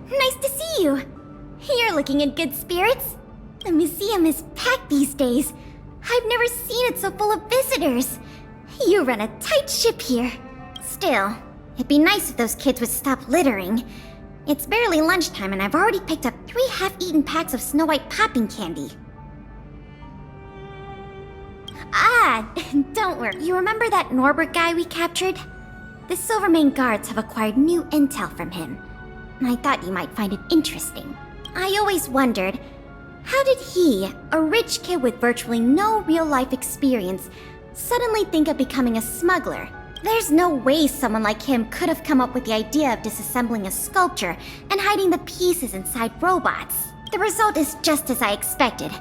Nice to see you. You're looking in good spirits. The museum is packed these days. I've never seen it so full of visitors. You run a tight ship here. Still, it'd be nice if those kids would stop littering. It's barely lunchtime and I've already picked up 3 half-eaten packs of Snow White popping candy. Ah, don't worry. You remember that Norbert guy we captured? The Silvermane guards have acquired new intel from him. I thought you might find it interesting. I always wondered, how did he, a rich kid with virtually no real-life experience, suddenly think of becoming a smuggler? There's no way someone like him could have come up with the idea of disassembling a sculpture and hiding the pieces inside robots. The result is just as I expected.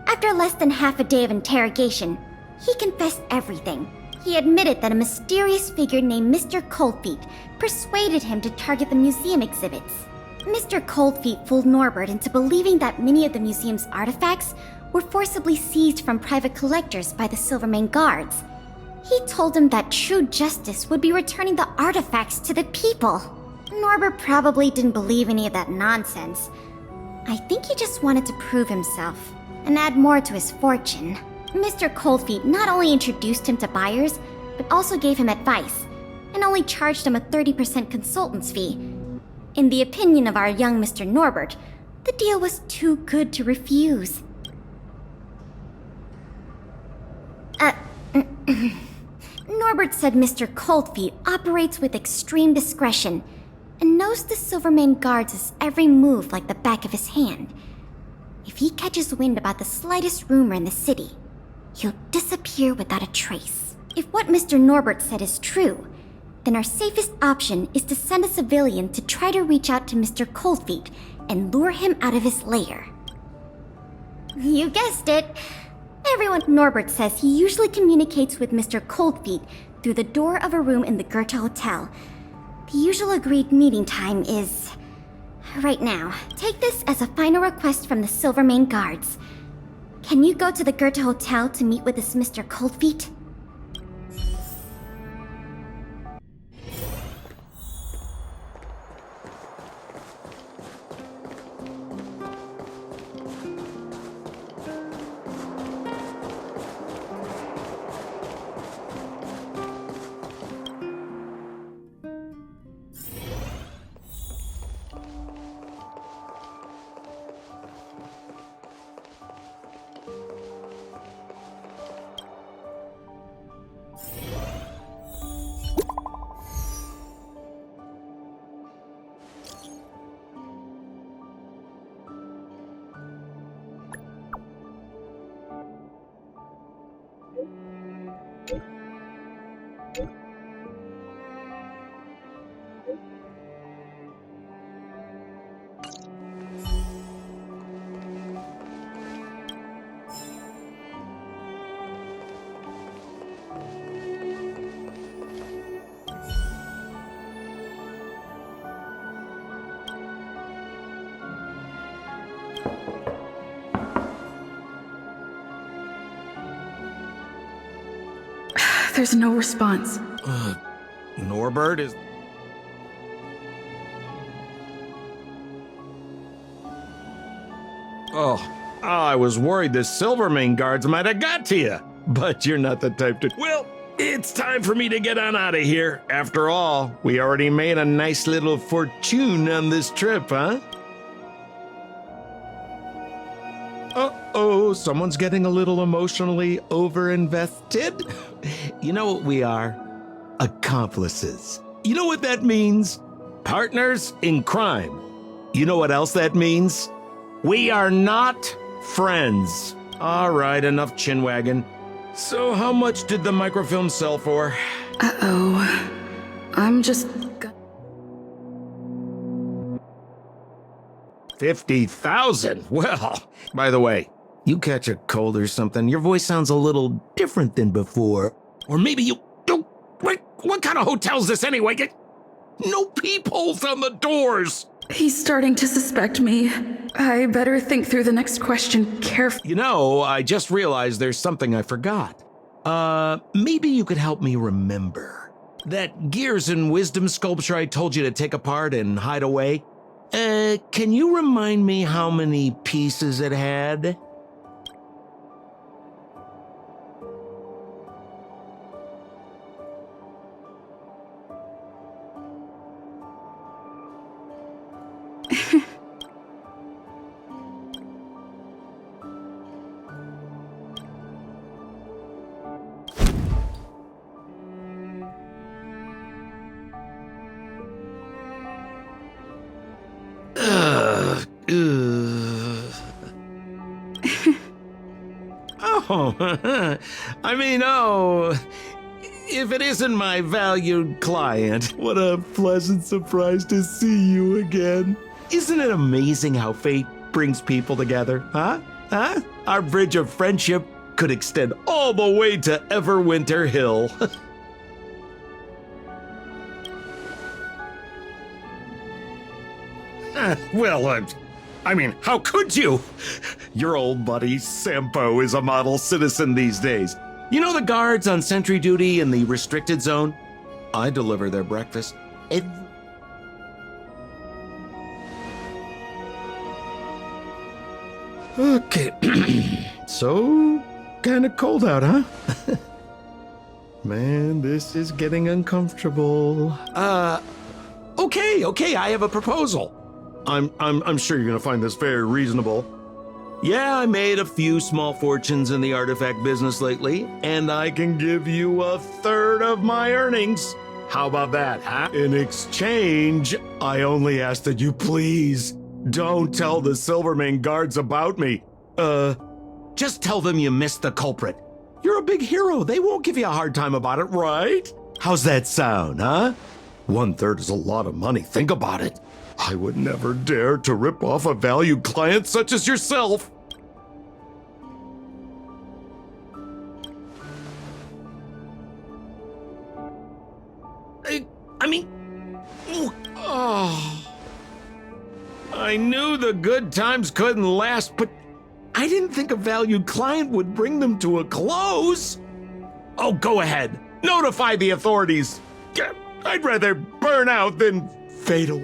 After less than half a day of interrogation, he confessed everything. He admitted that a mysterious figure named Mr. Coldfeet persuaded him to target the museum exhibits. Mr. Coldfeet fooled Norbert into believing that many of the museum's artifacts were forcibly seized from private collectors by the Silvermane guards. He told him that true justice would be returning the artifacts to the people. Norbert probably didn't believe any of that nonsense. I think he just wanted to prove himself and add more to his fortune. Mr. Coldfeet not only introduced him to buyers, but also gave him advice, and only charged him a 30% consultant's fee. In the opinion of our young Mr. Norbert, the deal was too good to refuse. Norbert said Mr. Coldfeet operates with extreme discretion and knows the Silvermane guards' every move like the back of his hand. If he catches wind about the slightest rumor in the city, he'll disappear without a trace. If what Mr. Norbert said is true, then our safest option is to send a civilian to try to reach out to Mr. Coldfeet and lure him out of his lair. You guessed it. Everyone Norbert says he usually communicates with Mr. Coldfeet through the door of a room in the Goethe Hotel. The usual agreed meeting time is right now. Take this as a final request from the Silvermane guards. Can you go to the Goethe Hotel to meet with this Mr. Coldfeet? There's no response. Norbert is... Oh, I was worried the Silvermane guards might have got to you. But you're not the type to... Well, it's time for me to get on out of here. After all, we already made a nice little fortune on this trip, huh? Uh-oh, someone's getting a little emotionally overinvested. You know what we are? Accomplices. You know what that means? Partners in crime. You know what else that means? We are not friends. All right, enough chinwagging. So how much did the microfilm sell for? Uh-oh. I'm just... 50,000? Well, by the way, you catch a cold or something, your voice sounds a little different than before. Or maybe you... What kind of hotel's this anyway? No peepholes on the doors! He's starting to suspect me. I better think through the next question carefully. You know, I just realized there's something I forgot. Maybe you could help me remember. That Gears and Wisdom sculpture I told you to take apart and hide away? Can you remind me how many pieces it had? If it isn't my valued client, what a pleasant surprise to see you again. Isn't it amazing how fate brings people together, huh? Our bridge of friendship could extend all the way to Everwinter Hill. How could you? Your old buddy Sampo is a model citizen these days. You know the guards on sentry duty in the restricted zone? I deliver their breakfast. Okay. So, kinda cold out, huh? Man, this is getting uncomfortable. Okay, I have a proposal. I'm sure you're gonna find this very reasonable. Yeah, I made a few small fortunes in the artifact business lately, and I can give you a third of my earnings. How about that, huh? In exchange, I only ask that you please don't tell the Silvermane guards about me. Just tell them you missed the culprit. You're a big hero. They won't give you a hard time about it, right? How's that sound, huh? 1/3 is a lot of money. Think about it. I would never dare to rip off a valued client such as yourself. I knew the good times couldn't last, but I didn't think a valued client would bring them to a close. Oh, go ahead. Notify the authorities. I'd rather burn out than fatal.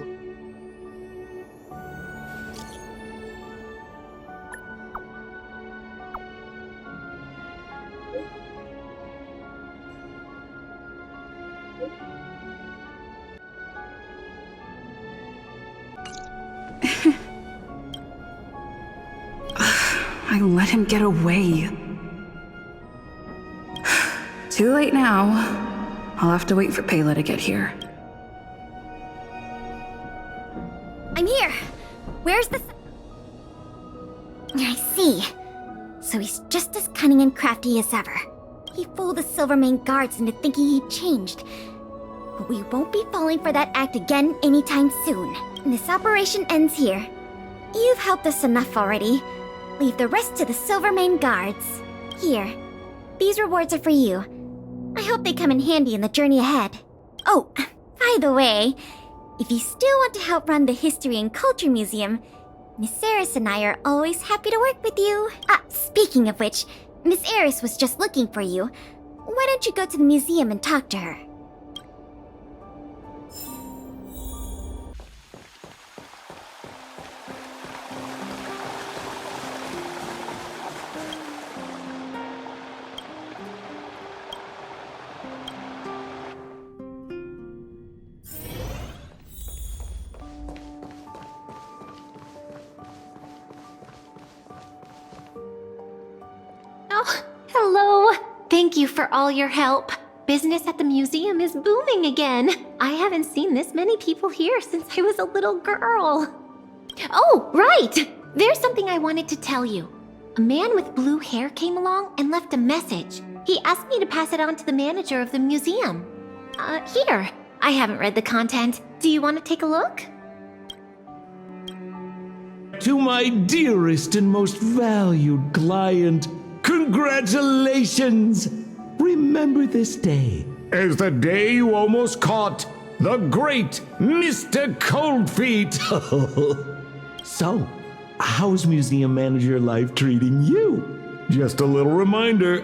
I let him get away. Too late now. I'll have to wait for Pela to get here. I'm here. Where's the... I see. So he's just as cunning and crafty as ever. He fooled the Silvermane guards into thinking he'd changed. But we won't be falling for that act again anytime soon. This operation ends here. You've helped us enough already. Leave the rest to the Silvermane guards. Here. These rewards are for you. I hope they come in handy in the journey ahead. Oh, by the way, if you still want to help run the History and Culture Museum, Miss Eris and I are always happy to work with you. Speaking of which, Miss Eris was just looking for you. Why don't you go to the museum and talk to her? Oh, hello. Thank you for all your help. Business at the museum is booming again. I haven't seen this many people here since I was a little girl. Oh, right. There's something I wanted to tell you. A man with blue hair came along and left a message. He asked me to pass it on to the manager of the museum. Here. I haven't read the content. Do you want to take a look? To my dearest and most valued client, congratulations! Remember this day as the day you almost caught the great Mr. Coldfeet. So, how's museum manager life treating you? Just a little reminder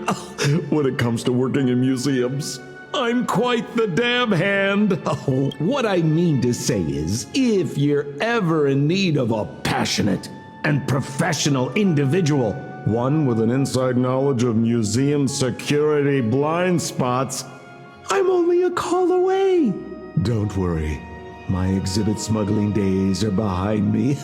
when it comes to working in museums. I'm quite the dab hand. Oh, what I mean to say is, if you're ever in need of a passionate and professional individual, one with an inside knowledge of museum security blind spots, I'm only a call away. Don't worry, my exhibit smuggling days are behind me.